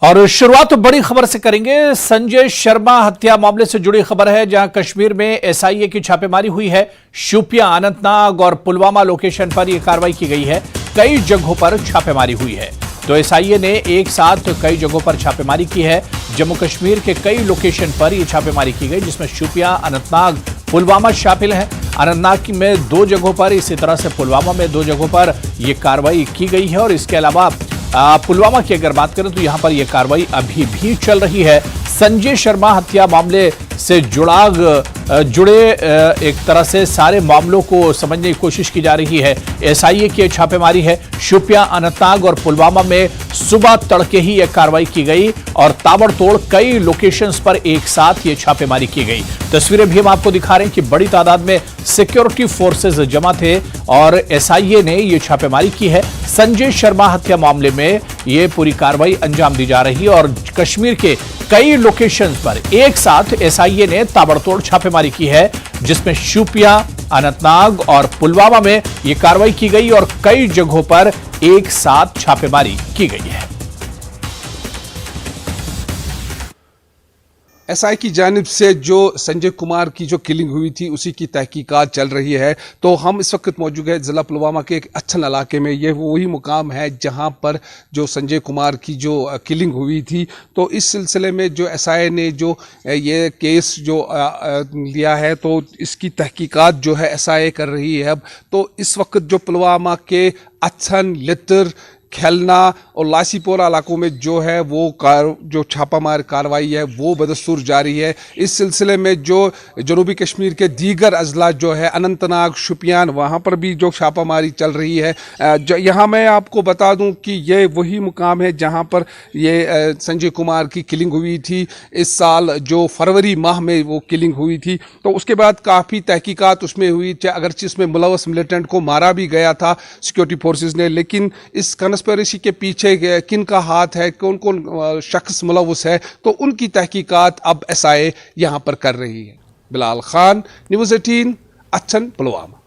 और शुरुआत तो बड़ी खबर से करेंगे। संजय शर्मा हत्या मामले से जुड़ी खबर है, जहां कश्मीर में एसआईए की छापेमारी हुई है। शोपियां, अनंतनाग और पुलवामा लोकेशन पर यह कार्रवाई की गई है। कई जगहों पर छापेमारी हुई है। तो एसआईए ने एक साथ कई जगहों पर छापेमारी की है। जम्मू कश्मीर के कई लोकेशन पर यह छापेमारी की गई, जिसमें शोपियां, अनंतनाग, पुलवामा शामिल है। अनंतनाग में 2 जगहों पर, इसी तरह से पुलवामा में 2 जगहों पर यह कार्रवाई की गई है। और इसके अलावा पुलवामा की अगर बात करें तो यहां पर यह कार्रवाई अभी भी चल रही है। संजय शर्मा हत्या मामले से जुड़े एक तरह से सारे मामलों को समझने की कोशिश की जा रही है। एसआईए की छापेमारी है। शोपियां, अनंतनाग और पुलवामा में सुबह तड़के ही यह कार्रवाई की गई और ताबड़तोड़ कई लोकेशंस पर एक साथ यह छापेमारी की गई। तस्वीरें भी हम आपको दिखा रहे हैं कि बड़ी तादाद में सिक्योरिटी फोर्सेस जमा थे और एसआईए ने यह छापेमारी की है। संजय शर्मा हत्या मामले में यह पूरी कार्रवाई अंजाम दी जा रही है और कश्मीर के कई लोकेशंस पर एक साथ एसआईए ने ताबड़तोड़ छापेमारी की है, जिसमें शोपियां, अनंतनाग और पुलवामा में यह कार्रवाई की गई और कई जगहों पर एक साथ छापेमारी की गई है। एसआई की जानिब से जो संजय कुमार की जो किलिंग हुई थी उसी की तहकीकात चल रही है। तो हम इस वक्त मौजूद है जिला पुलवामा के एक अच्छन इलाके में। ये वही मुकाम है जहां पर जो संजय कुमार की जो किलिंग हुई थी। तो इस सिलसिले में जो एसआई ने जो ये केस जो लिया है, तो इसकी तहकीकात जो है एसआई कर रही है अब। तो इस वक्त जो पुलवामा के अच्छन, लितर, खेलना और लासीपोरा इलाकों में जो है वो जो छापामार कार्रवाई है वो बदस्तूर जारी है। इस सिलसिले में जो जनूबी कश्मीर के दीगर अजला जो है अनंतनाग, शोपियान, वहाँ पर भी जो छापामारी चल रही है। यहाँ मैं आपको बता दूं कि ये वही मुकाम है जहाँ पर ये संजय कुमार की किलिंग हुई थी। इस साल जो फरवरी माह में वो किलिंग हुई थी। तो उसके बाद काफ़ी तहकीकात उसमें हुई, अगरचे इसमें मुलव्वस मिलिटेंट को मारा भी गया था सिक्योरिटी फोर्सेज ने, लेकिन इस कंस्पिरेसी के पीछे किन का हाथ है, कौन कौन शख्स मुलव्वस है, तो उनकी तहकीकात अब एसआई यहां पर कर रही है। बिलाल खान, न्यूज़ 18, अच्छन, पुलवामा।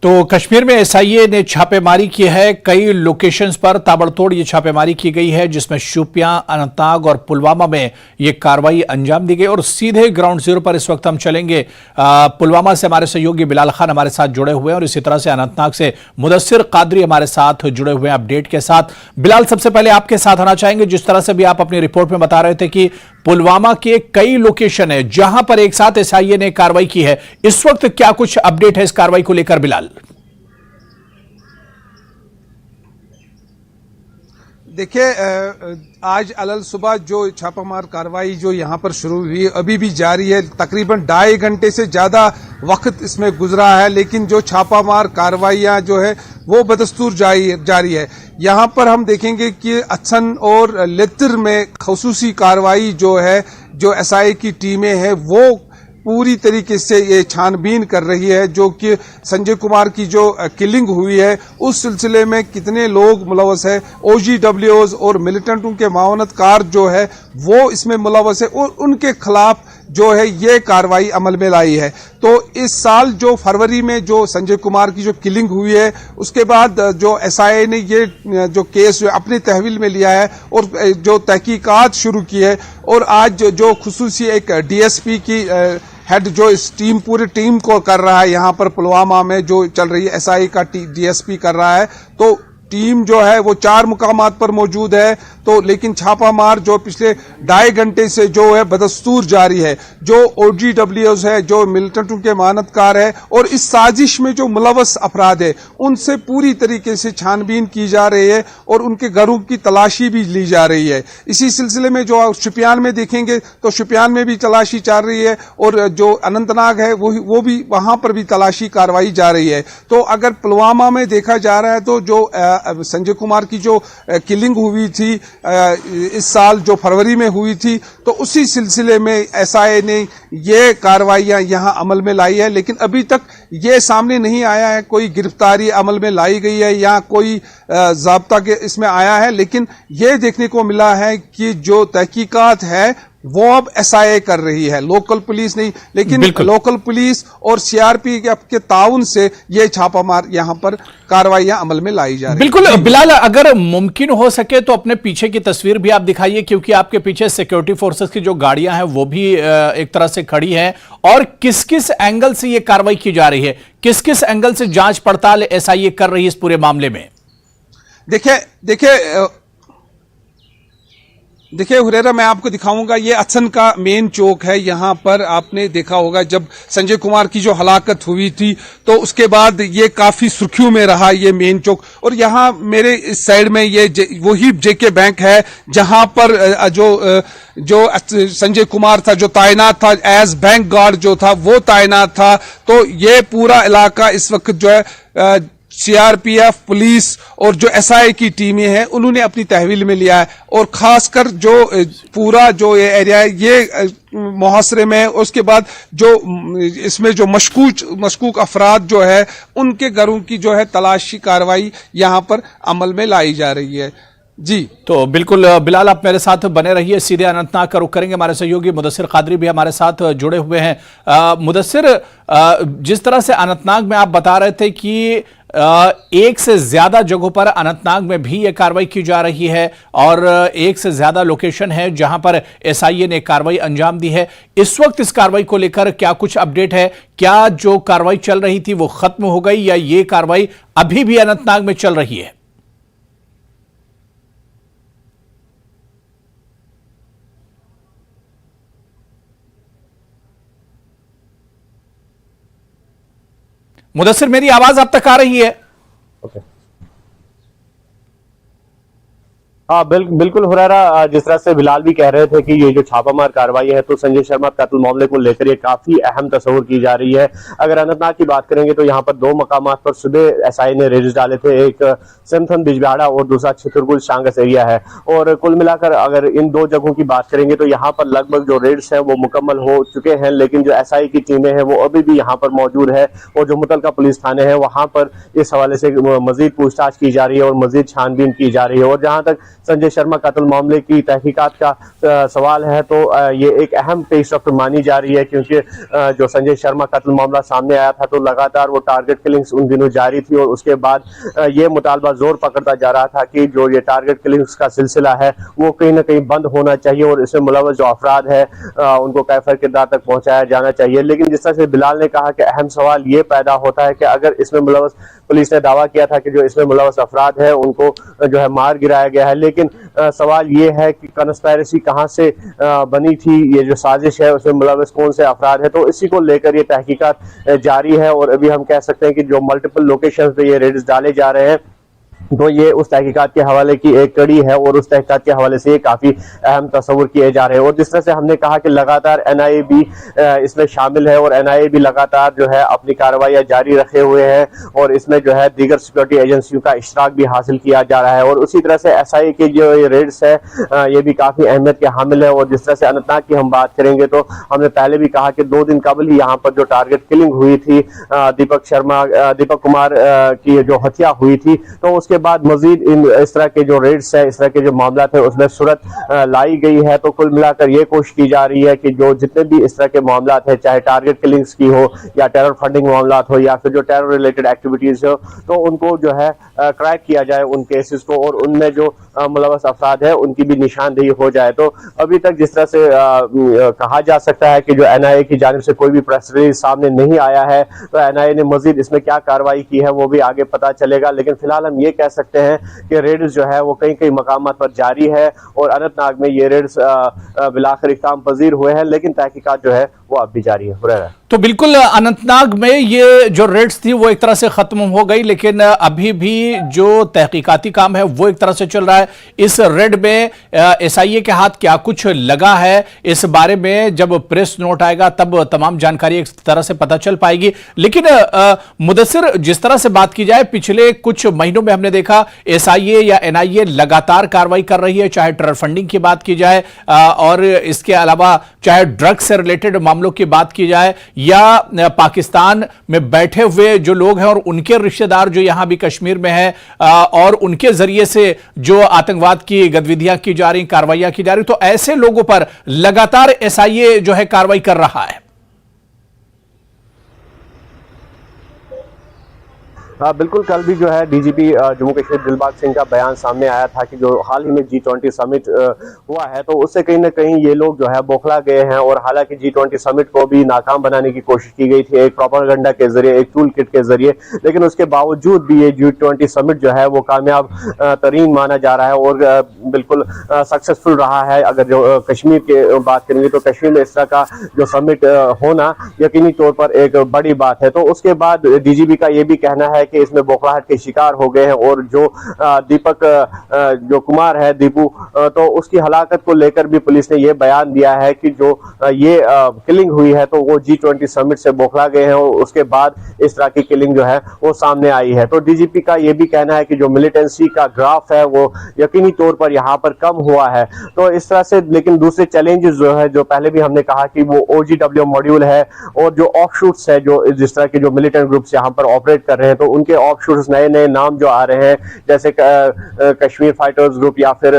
तो कश्मीर में एसआईए ने छापेमारी की है। कई लोकेशंस पर ताबड़तोड़ ये छापेमारी की गई है, जिसमें शोपियां, अनंतनाग और पुलवामा में ये कार्रवाई अंजाम दी गई। और सीधे ग्राउंड जीरो पर इस वक्त हम चलेंगे। पुलवामा से हमारे सहयोगी बिलाल खान हमारे साथ जुड़े हुए हैं और इसी तरह से अनंतनाग से मुदस्सिर कादरी हमारे साथ जुड़े हुए हैं अपडेट के साथ। बिलाल, सबसे पहले आपके साथ आना चाहेंगे। जिस तरह से भी आप अपनी रिपोर्ट में बता रहे थे कि पुलवामा के कई लोकेशन है जहां पर एक साथ एसआईए ने कार्रवाई की है, इस वक्त क्या कुछ अपडेट है इस कार्रवाई को लेकर बिलाल? देखिए, आज अलल सुबह जो छापामार कार्रवाई जो यहाँ पर शुरू हुई अभी भी जारी है। तकरीबन 2.5 घंटे से ज़्यादा वक्त इसमें गुजरा है, लेकिन जो छापामार कार्रवाइयाँ जो है वो बदस्तूर जारी है। यहाँ पर हम देखेंगे कि अच्छन और लितर में खसूसी कार्रवाई जो है, जो एसआई की टीमें हैं वो पूरी तरीके से ये छानबीन कर रही है, जो कि संजय कुमार की जो किलिंग हुई है उस सिलसिले में कितने लोग मुलव्वस है। ओजीडब्ल्यूज और मिलिटेंटों के मावनतकार जो है वो इसमें मुलव्वस है और उनके खिलाफ जो है ये कार्रवाई अमल में लाई है। तो इस साल जो फरवरी में जो संजय कुमार की जो किलिंग हुई है, उसके बाद जो एसआई ने ये जो केस अपने तहवील में लिया है और जो तहकीकात शुरू की है। और आज जो खुसूसी एक डीएसपी की हेड जो इस पूरी टीम को कर रहा है, यहाँ पर पुलवामा में जो चल रही है एसआई का डीएसपी कर रहा है। तो टीम जो है वो 4 मुकामात पर मौजूद है। तो लेकिन छापामार जो पिछले 2.5 घंटे से जो है बदस्तूर जारी है। जो ओजीडब्ल्यूज है, जो मिलिटेंटों के मानतकार है और इस साजिश में जो मुलव्वस अफराद है, उनसे पूरी तरीके से छानबीन की जा रही है और उनके घरों की तलाशी भी ली जा रही है। इसी सिलसिले में जो शोपियान में देखेंगे तो शोपियान में भी तलाशी चल रही है और जो अनंतनाग है वो भी वहां पर भी तलाशी कार्रवाई जा रही है। तो अगर पुलवामा में देखा जा रहा है तो जो संजय कुमार की जो किलिंग हुई थी इस साल जो फरवरी में हुई थी, तो उसी सिलसिले में एसआई ने ये कार्रवाइयां यहां अमल में लाई है। लेकिन अभी तक ये सामने नहीं आया है कोई गिरफ्तारी अमल में लाई गई है या कोई ज़ाब्ता के इसमें आया है। लेकिन ये देखने को मिला है कि जो तहकीकात है वो अब एसआईए कर रही है, लोकल पुलिस नहीं। लेकिन लोकल पुलिस और सीआरपीएफ के ताउन से ये छापामार यहां पर कार्रवाइयां अमल में लाई जा रही है। बिल्कुल बिलाल, अगर मुमकिन हो सके तो अपने पीछे की तस्वीर भी आप दिखाइए, क्योंकि आपके पीछे सिक्योरिटी फोर्सेस की जो गाड़ियां हैं वो भी एक तरह से खड़ी हैं। और किस किस एंगल से ये कार्रवाई की जा रही है, किस किस एंगल से जांच पड़ताल एसआईए कर रही है इस पूरे मामले में? देखिए हुरेरा, मैं आपको दिखाऊंगा, ये अचन का मेन चौक है। यहां पर आपने देखा होगा जब संजय कुमार की जो हलाकत हुई थी तो उसके बाद ये काफी सुर्खियों में रहा ये मेन चौक। और यहां मेरे इस साइड में ये वही जेके बैंक है जहां पर जो संजय कुमार था जो तैनात था एज बैंक गार्ड जो था वो तैनात था। तो ये पूरा इलाका इस वक्त जो है सीआरपीएफ पुलिस और जो एसआई की टीमें हैं उन्होंने अपनी तहवील में लिया है। और खासकर जो पूरा जो ये एरिया है ये मुहासरे में, उसके बाद जो इसमें जो मशकूक अफराद जो है उनके घरों की जो है तलाशी कार्रवाई यहां पर अमल में लाई जा रही है। जी तो बिल्कुल बिलाल, आप मेरे साथ बने रहिए, सीधे अनंतनाग का रुख करेंगे। हमारे सहयोगी मुदस्सिर कादरी भी हमारे साथ जुड़े हुए हैं। मुदस्सिर, जिस तरह से अनंतनाग में आप बता रहे थे कि एक से ज्यादा जगहों पर अनंतनाग में भी यह कार्रवाई की जा रही है और एक से ज्यादा लोकेशन है जहां पर एसआईए ने कार्रवाई अंजाम दी है। इस वक्त इस कार्रवाई को लेकर क्या कुछ अपडेट है? क्या जो कार्रवाई चल रही थी वो खत्म हो गई या ये कार्रवाई अभी भी अनंतनाग में चल रही है? मुदस्सिर, मेरी आवाज आप तक आ रही है? हाँ बिल्कुल हुरैरा, जिस तरह से बिलाल भी कह रहे थे कि ये जो छापामार कार्रवाई है तो संजय शर्मा कत्ल मामले को लेकर ये काफी अहम तस्वुर की जा रही है। अगर अनंतनाग की बात करेंगे तो यहाँ पर दो मकामात पर सुबह एसआई ने रेड्स डाले थे, एक सिमथन बिजबिहाड़ा और दूसरा छितरगुल शांगस एरिया है। और कुल मिलाकर अगर इन दो जगहों की बात करेंगे तो यहाँ पर लगभग जो रेड्स है वो मुकम्मल हो चुके हैं, लेकिन जो एसआई की टीमें हैं वो अभी भी यहाँ पर मौजूद है। और जो मुतलका पुलिस थाने है वहां पर इस हवाले से मजीद पूछताछ की जा रही है और मजीद छानबीन की जा रही है। और जहां तक संजय शर्मा कत्ल मामले की तहकीकात का सवाल है तो ये एक अहम पेश रफ्त मानी जा रही है, क्योंकि जो संजय शर्मा कत्ल मामला सामने आया था तो लगातार वो टारगेट किलिंग्स उन दिनों जारी थी और उसके बाद ये मुतालबा जोर पकड़ता जा रहा था कि जो ये टारगेट किलिंग्स का सिलसिला है वो कहीं ना कहीं बंद होना चाहिए और इसमें मुलव्वस जो अफराद है उनको कैफर किरदार तक पहुंचाया जाना चाहिए। लेकिन जिस तरह से बिलाल ने कहा कि अहम सवाल ये पैदा होता है कि अगर इसमें मुलव्वस, पुलिस ने दावा किया था कि जो इसमें मुलव्वस अफराद है उनको जो है मार गिराया गया है, लेकिन सवाल ये है कि कंस्पायरेसी कहां से बनी थी, ये जो साजिश है उसमें मुलव्वस कौन से अफराद है। तो इसी को लेकर ये तहकीकात जारी है और अभी हम कह सकते हैं कि जो मल्टीपल लोकेशन पे ये रेड्स डाले जा रहे हैं तो ये उस तहकीकात के हवाले की एक कड़ी है और उस तहकीकात के हवाले से ये काफी अहम तस्वुर किए जा रहे हैं। और जिस तरह से हमने कहा कि लगातार एनआईए भी इसमें शामिल है और एनआईए भी लगातार जो है अपनी कार्रवाइयां जारी रखे हुए हैं और इसमें जो है दीगर सिक्योरिटी एजेंसियों का इश्तराक भी हासिल किया जा रहा है। और उसी तरह से एसआई के जो ये रेड्स है ये भी काफी अहमियत के हामिल है। और जिस तरह से अनंतनाग की हम बात करेंगे तो हमने पहले भी कहा कि 2 दिन कबल ही यहाँ पर जो टारगेट किलिंग हुई थी दीपक कुमार की जो हत्या हुई थी, तो उसके बाद मजीद इस तरह के जो रेड्स है, इस तरह के जो मामला थे उसमें सूरत लाई गई है। तो कुल मिलाकर ये कोशिश की जा रही है कि जो जितने भी इस तरह के मामला है, चाहे टारगेट किलिंग्स की हो या टेरर फंडिंग मामला हो या फिर जो टेरर रिलेटेड एक्टिविटीज हो, तो उनको जो है क्रैक किया जाए उन केसेस को और उनमें जो मुलव्वस अफराद है उनकी भी निशानदेही हो जाए। तो अभी तक जिस तरह से कहा जा सकता है कि जो एनआईए की जानिब से कोई भी प्रेस रिलीज सामने नहीं आया है, तो एनआईए ने मजीद इसमें क्या कार्रवाई की है वो भी आगे पता चलेगा। लेकिन फिलहाल हम ये कह सकते हैं कि रेड्स जो है वो कई कई मकामात पर जारी है और अनंतनाग में ये रेड्स बिलाखिर इख्ताम पजीर हुए हैं, लेकिन तहकीकात जो है वो अब भी जारी है। तो बिल्कुल अनंतनाग में ये जो रेड्स थी वो एक तरह से खत्म हो गई, लेकिन अभी भी जो तहकीकाती काम है वो एक तरह से चल रहा है। इस रेड में एसआईए के हाथ क्या कुछ लगा है, इस बारे में जब प्रेस नोट आएगा तब तमाम जानकारी एक तरह से पता चल पाएगी। लेकिन मुदस्सिर, जिस तरह से बात की जाए, पिछले कुछ महीनों में हमने देखा एसआईए या एनआईए लगातार कार्रवाई कर रही है, चाहे टेरर फंडिंग की बात की जाए और इसके अलावा चाहे ड्रग्स से रिलेटेड मामले मामलों की बात की जाए या पाकिस्तान में बैठे हुए जो लोग हैं और उनके रिश्तेदार जो यहां भी कश्मीर में है और उनके जरिए से जो आतंकवाद की गतिविधियां की जा रही, कार्रवाइयां की जा रही, तो ऐसे लोगों पर लगातार एसआईए जो है कार्रवाई कर रहा है। बिल्कुल, कल भी जो है डीजीपी जम्मू कश्मीर दिलबाग सिंह का बयान सामने आया था कि जो हाल ही में G20 समिट हुआ है तो उससे कहीं ना कहीं ये लोग जो है बौखला गए हैं और हालांकि G20 समिट को भी नाकाम बनाने की कोशिश की गई थी एक प्रोपेगेंडा के जरिए, एक टूल किट के जरिए, लेकिन उसके बावजूद भी ये G20 समिट जो है वो कामयाब तरीन माना जा रहा है और बिल्कुल सक्सेसफुल रहा है। अगर जो कश्मीर की बात करेंगे तो कश्मीर में इस तरह का जो समिट होना यकीनी तौर पर एक बड़ी बात है। तो उसके बाद डीजीपी का ये भी कहना है कि इसमें बौखलाहट के शिकार हो गए हैं और जो दीपक जो कुमार है दीपू, तो उसकी हलाकत को लेकर भी पुलिस ने यह बयान दिया है कि जो ये किलिंग हुई है तो वो G20 समिट से बौखला गए हैं और उसके बाद इस तरह की किलिंग जो है वो सामने आई है। तो डीजीपी का ये भी कहना है कि जो मिलिटेंसी का ग्राफ है वो यकीनी तौर पर यहाँ पर कम हुआ है। तो इस तरह से, लेकिन दूसरे चैलेंजेस जो है, जो पहले भी हमने कहा कि वो OGW मॉड्यूल है और जो ऑफशूट्स है, जो जिस तरह के जो मिलिटेंट ग्रुप्स यहाँ पर ऑपरेट कर रहे हैं, तो उनके ऑफशूट्स नए नए नाम जो आ रहे हैं, जैसे कश्मीर फाइटर्स ग्रुप या फिर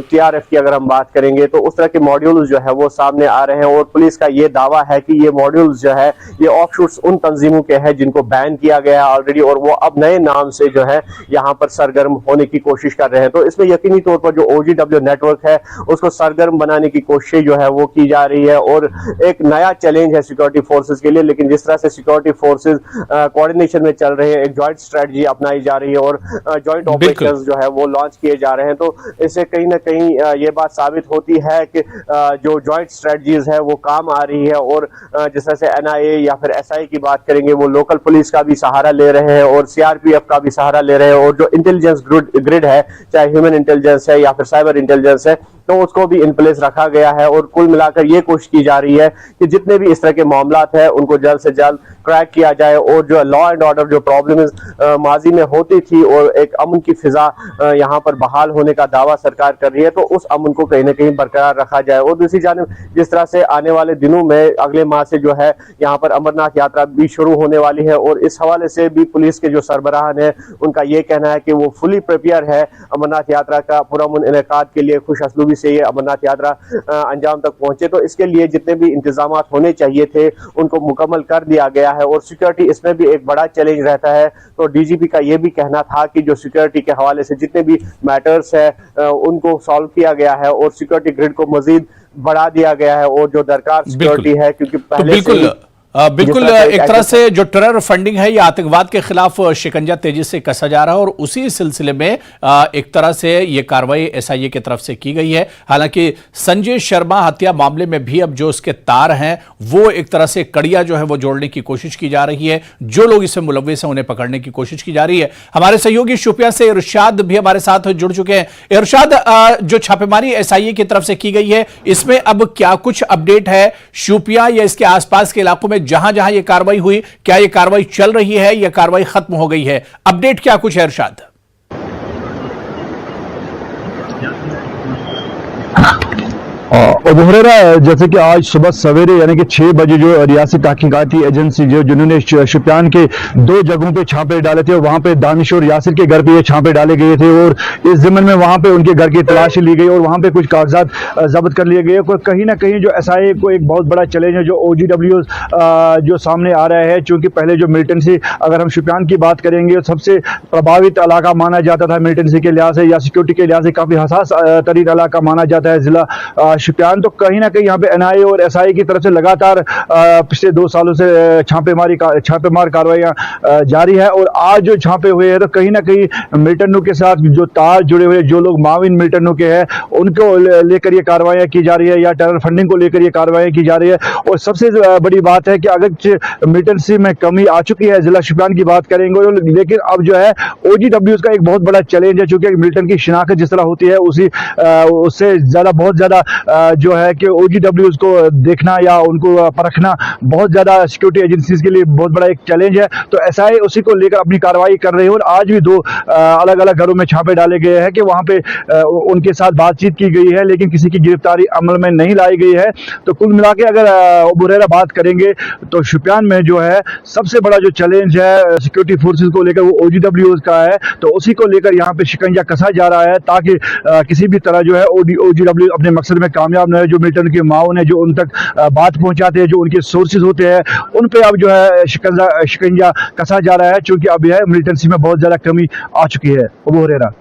TRF की अगर हम बात करेंगे, तो उस तरह के मॉड्यूल्स जो है वो सामने आ रहे हैं और पुलिस का ये दावा है कि ये मॉड्यूल्स जो है ये ऑफशूट्स उन तंजीमों के हैं जिनको बैन किया गया है ऑलरेडी और वो अब नए नाम से जो है यहाँ पर सरगर्म होने की कोशिश कर रहे हैं। तो इसमें यकीनी तौर पर जो OGW नेटवर्क है उसको सरगर्म बनाने की कोशिश जो है वो की जा रही है और एक नया चैलेंज है सिक्योरिटी फोर्सेस के लिए। लेकिन जिस तरह से सिक्योरिटी फोर्सेस कोऑर्डिनेशन में चल रहे हैं, एक जॉइंट स्ट्रेटजी अपनाई जा रही है और जॉइंट ऑपरेशंस जो है वो लॉन्च किए जा रहे हैं, तो इससे कहीं ना कहीं ये बात साबित होती है कि जो जॉइंट स्ट्रेटजीज है वो काम आ रही है। और जिस तरह से NIA या फिर SI की बात करेंगे, वो लोकल पुलिस का भी सहारा ले रहे हैं और CRPF का भी सहारा ले रहे हैं और जो इंटेलिजेंस ग्रिड है, चाहे ह्यूमन इंटेलिजेंस है या फिर साइबर इंटेलिजेंस है, तो उसको भी इन प्लेस रखा गया है। और कुल मिलाकर ये कोशिश की जा रही है कि जितने भी इस तरह के मामलात हैं उनको जल्द से जल्द क्रैक किया जाए और जो लॉ एंड ऑर्डर जो प्रॉब्लम माजी में होती थी और एक अमन की फिजा यहाँ पर बहाल होने का दावा सरकार कर रही है, तो उस अमन को कहीं ना कहीं बरकरार रखा जाए। और दूसरी जानिब जिस तरह से आने वाले दिनों में अगले माह से जो है यहाँ पर अमरनाथ यात्रा भी शुरू होने वाली है और इस हवाले से भी पुलिस के जो सरबराहान है उनका ये कहना है कि वो फुली प्रिपेयर है अमरनाथ यात्रा का पुरअमन इनेकाद के लिए, खुश असलूबी से ये अमरनाथ यात्रा अंजाम तक पहुंचे। तो इसके लिए जितने भी इंतजाम होने चाहिए थे उनको मुकम्मल कर दिया गया है और सिक्योरिटी इसमें भी एक बड़ा चैलेंज रहता है। तो डीजीपी का ये भी कहना था कि जो सिक्योरिटी के हवाले से जितने भी मैटर्स है उनको सॉल्व किया गया है और सिक्योरिटी ग्रिड को मजीद बढ़ा दिया गया है और जो दरकार सिक्योरिटी है, क्योंकि पहले से बिल्कुल एक तरह से जो टेरर फंडिंग है या आतंकवाद के खिलाफ शिकंजा तेजी से कसा जा रहा है और उसी सिलसिले में एक तरह से ये कार्रवाई एसआईए की तरफ से की गई है। हालांकि संजय शर्मा हत्या मामले में भी अब जो उसके तार हैं वो एक तरह से कड़िया जो है वो जोड़ने की कोशिश की जा रही है, जो लोग इससे मुलव्विस हैं उन्हें पकड़ने की कोशिश की जा रही है। हमारे सहयोगी शोपियां से इरशाद भी हमारे साथ जुड़ चुके हैं। इरशाद, जो छापेमारी एसआईए की तरफ से की गई है इसमें अब क्या कुछ अपडेट है शोपियां या इसके आसपास के इलाकों में जहां जहां यह कार्रवाई हुई, क्या यह कार्रवाई चल रही है या कार्रवाई खत्म हो गई है? अपडेट क्या कुछ है इरशाद? अबू हुरैरा, जैसे कि आज सुबह सवेरे यानी कि 6 बजे जो रियासती तहकीकाती एजेंसी जिन्होंने शुपियान के 2 जगहों पे छापे डाले थे, वहां पे दानिश और यासिर के घर पे ये छापे डाले गए थे और इस ज़िम्मन में वहां पे उनके घर की तलाशी ली गई और वहां पे कुछ कागजात जब्त कर लिए गए। कहीं ना कहीं जो एसआईए को एक बहुत बड़ा चैलेंज है जो OGW जो सामने आ रहा है, चूंकि पहले जो मिलिटेंसी, अगर हम शुपियान की बात करेंगे, सबसे प्रभावित इलाका माना जाता था मिलिटेंसी के लिहाज से या सिक्योरिटी के लिहाज से काफ़ी हसास तरीन इलाका माना जाता है जिला शुपियान। तो कहीं ना कहीं यहाँ पे NIA और SI की तरफ से लगातार पिछले 2 सालों से छापेमार कार्रवाइयाँ जारी है और आज जो छापे हुए हैं तो कहीं ना कहीं मिलिटेंटों के साथ जो तार जुड़े हुए, जो लोग माविन मिलिटेंटों के हैं, उनको लेकर ये कार्रवाइयाँ की जा रही है या टेरर फंडिंग को लेकर ये कार्रवाइयाँ की जा रही है। और सबसे बड़ी बात है कि अगर मिलिटेंसी में कमी आ चुकी है, जिला शुपियान की बात करेंगे, लेकिन अब जो है OGWs का एक बहुत बड़ा चैलेंज है, चूंकि मिलिटेंट की शिनाख्त जिस तरह होती है उससे ज़्यादा बहुत ज़्यादा जो है कि OGWs को देखना या उनको परखना बहुत ज्यादा सिक्योरिटी एजेंसीज के लिए बहुत बड़ा एक चैलेंज है। तो SI उसी को लेकर अपनी कार्रवाई कर रही है और आज भी 2 अलग अलग घरों में छापे डाले गए हैं कि वहां पे उनके साथ बातचीत की गई है, लेकिन किसी की गिरफ्तारी अमल में नहीं लाई गई है। तो कुल मिला के अगर अबू हुरैरा बात करेंगे तो शुपियान में जो है सबसे बड़ा जो चैलेंज है सिक्योरिटी फोर्सेस को लेकर वो OGWs का है। तो उसी को लेकर यहाँ पे शिकंजा कसा जा रहा है ताकि किसी भी तरह जो है OGW अपने मकसद में कामयाब न हो। जो मिलिटेंट के माओन है, जो उन तक बात पहुंचाते हैं, जो उनके सोर्सेज होते हैं, उन पे अब जो है शिकंजा कसा जा रहा है, क्योंकि अब यह मिलिटेंसी में बहुत ज्यादा कमी आ चुकी है। अबू हुरैरा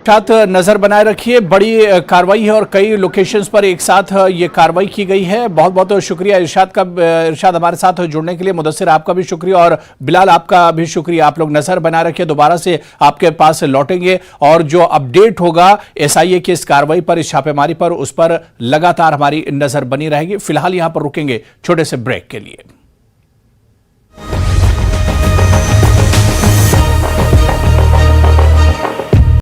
साथ नजर बनाए रखिए, बड़ी कार्रवाई है और कई लोकेशंस पर एक साथ ये कार्रवाई की गई है। बहुत बहुत शुक्रिया इरशाद हमारे साथ जुड़ने के लिए। मुदस्सिर आपका भी शुक्रिया और बिलाल आपका भी शुक्रिया। आप लोग नजर बना रखिए, दोबारा से आपके पास लौटेंगे और जो अपडेट होगा SIA की इस कार्रवाई पर, इस छापेमारी पर, उस पर लगातार हमारी नजर बनी रहेगी। फिलहाल यहां पर रुकेंगे छोटे से ब्रेक के लिए।